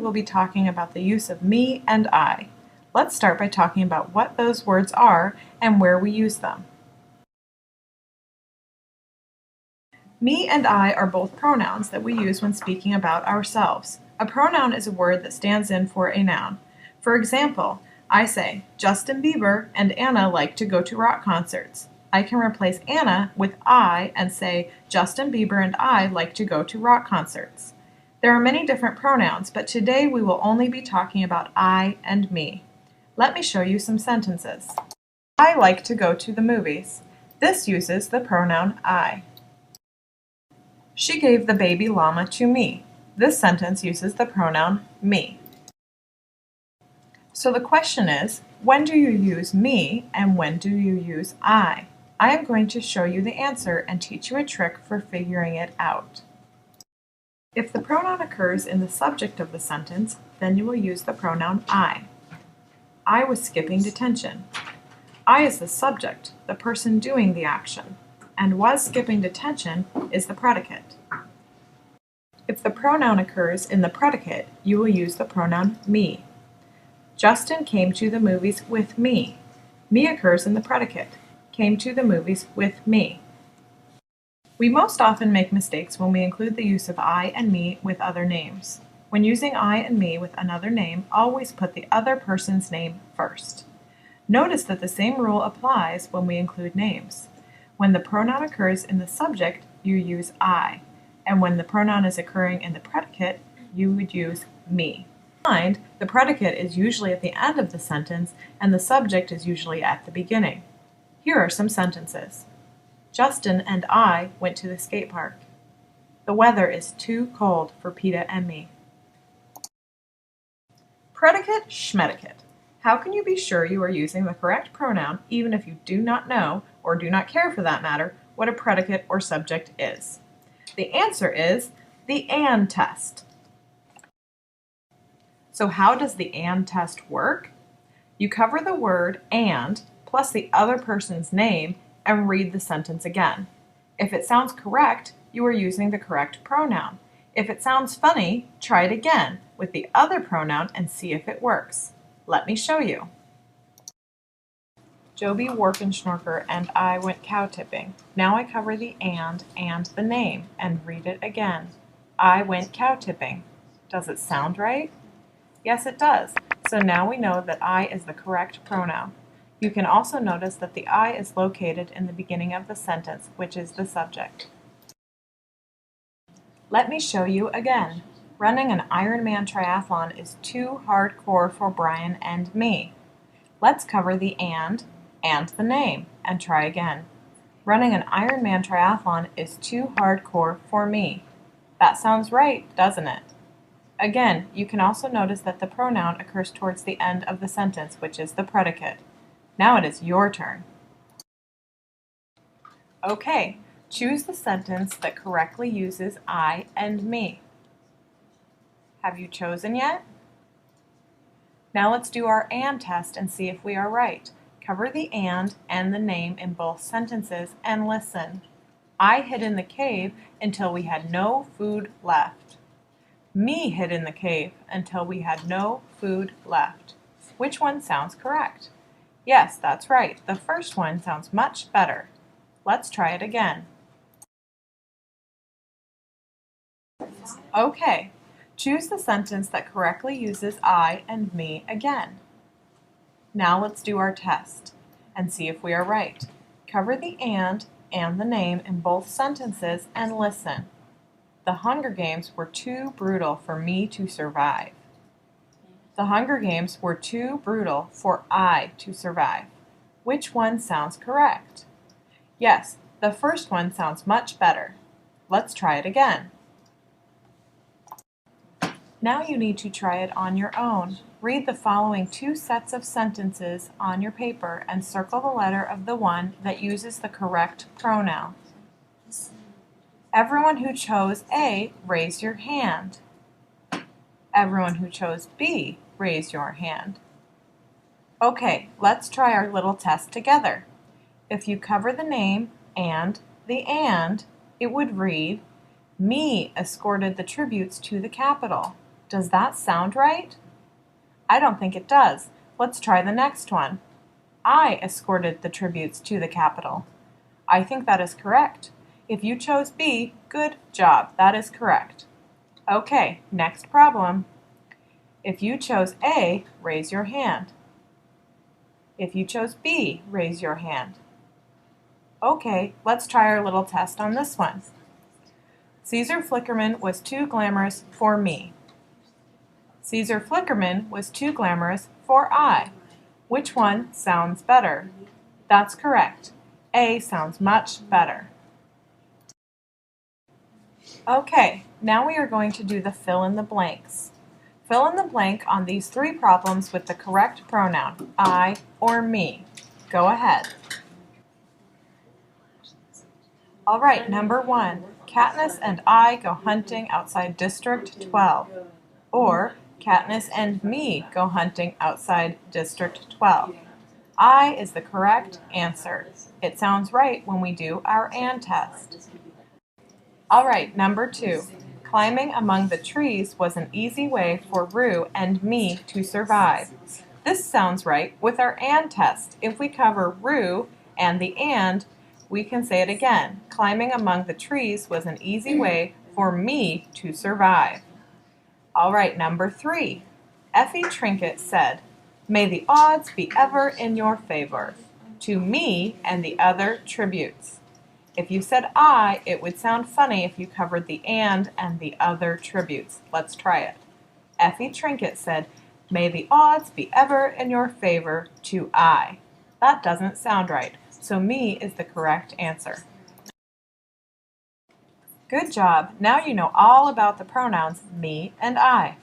will be talking about the use of me and I. Let's start by talking about what those words are and where we use them. Me and I are both pronouns that we use when speaking about ourselves. A pronoun is a word that stands in for a noun. For example, I say, Justin Bieber and Anna like to go to rock concerts. I can replace Anna with I and say, Justin Bieber and I like to go to rock concerts. There are many different pronouns, but today we will only be talking about I and me. Let me show you some sentences. I like to go to the movies. This uses the pronoun I. She gave the baby llama to me. This sentence uses the pronoun me. So the question is, when do you use me and when do you use I? I am going to show you the answer and teach you a trick for figuring it out. If the pronoun occurs in the subject of the sentence, then you will use the pronoun I. I was skipping detention. I is the subject, the person doing the action, and was skipping detention is the predicate. If the pronoun occurs in the predicate, you will use the pronoun me. Justin came to the movies with me. Me occurs in the predicate. Came to the movies with me. We most often make mistakes when we include the use of I and me with other names. When using I and me with another name, always put the other person's name first. Notice that the same rule applies when we include names. When the pronoun occurs in the subject, you use I, and when the pronoun is occurring in the predicate, you would use me. The predicate is usually at the end of the sentence and the subject is usually at the beginning. Here are some sentences. Justin and I went to the skate park. The weather is too cold for Peta and me. Predicate, schmedicate. How can you be sure you are using the correct pronoun even if you do not know, or do not care for that matter, what a predicate or subject is? The answer is the AND test. So how does the AND test work? You cover the word and plus the other person's name and read the sentence again. If it sounds correct, you are using the correct pronoun. If it sounds funny, try it again with the other pronoun and see if it works. Let me show you. Joby Warfenschnorker and I went cow tipping. Now I cover the and the name and read it again. I went cow tipping. Does it sound right? Yes, it does. So now we know that I is the correct pronoun. You can also notice that the I is located in the beginning of the sentence, which is the subject. Let me show you again. Running an Ironman triathlon is too hardcore for Brian and me. Let's cover the and the name and try again. Running an Ironman triathlon is too hardcore for me. That sounds right, doesn't it? Again, you can also notice that the pronoun occurs towards the end of the sentence, which is the predicate. Now it is your turn. Okay, choose the sentence that correctly uses I and me. Have you chosen yet? Now let's do our AND test and see if we are right. Cover the and the name in both sentences and listen. I hid in the cave until we had no food left. Me hid in the cave until we had no food left. Which one sounds correct? Yes, that's right. The first one sounds much better. Let's try it again. Okay, choose the sentence that correctly uses I and me again. Now let's do our test and see if we are right. Cover the and the name in both sentences and listen. The Hunger Games were too brutal for me to survive. The Hunger Games were too brutal for I to survive. Which one sounds correct? Yes, the first one sounds much better. Let's try it again. Now you need to try it on your own. Read the following two sets of sentences on your paper and circle the letter of the one that uses the correct pronoun. Everyone who chose A, raise your hand. Everyone who chose B, raise your hand. Okay, let's try our little test together. If you cover the name and the and, it would read, Me escorted the tributes to the Capitol. Does that sound right? I don't think it does. Let's try the next one. I escorted the tributes to the Capitol. I think that is correct. If you chose B, good job. That is correct. Okay, next problem. If you chose A, raise your hand. If you chose B, raise your hand. Okay, let's try our little test on this one. Caesar Flickerman was too glamorous for me. Caesar Flickerman was too glamorous for I. Which one sounds better? That's correct. A sounds much better. Okay, now we are going to do the fill in the blanks. Fill in the blank on these three problems with the correct pronoun, I or me. Go ahead. All right, number 1. Katniss and I go hunting outside District 12. Or, Katniss and me go hunting outside District 12. I is the correct answer. It sounds right when we do our and test. All right, number 2. Climbing among the trees was an easy way for Rue and me to survive. This sounds right with our and test. If we cover Rue and the and, we can say it again. Climbing among the trees was an easy way for me to survive. All right, number 3. Effie Trinket said, "May the odds be ever in your favor," to me and the other tributes. If you said I, it would sound funny if you covered the and the other tributes. Let's try it. Effie Trinket said, "May the odds be ever in your favor," to I. That doesn't sound right, so me is the correct answer. Good job. Now you know all about the pronouns me and I.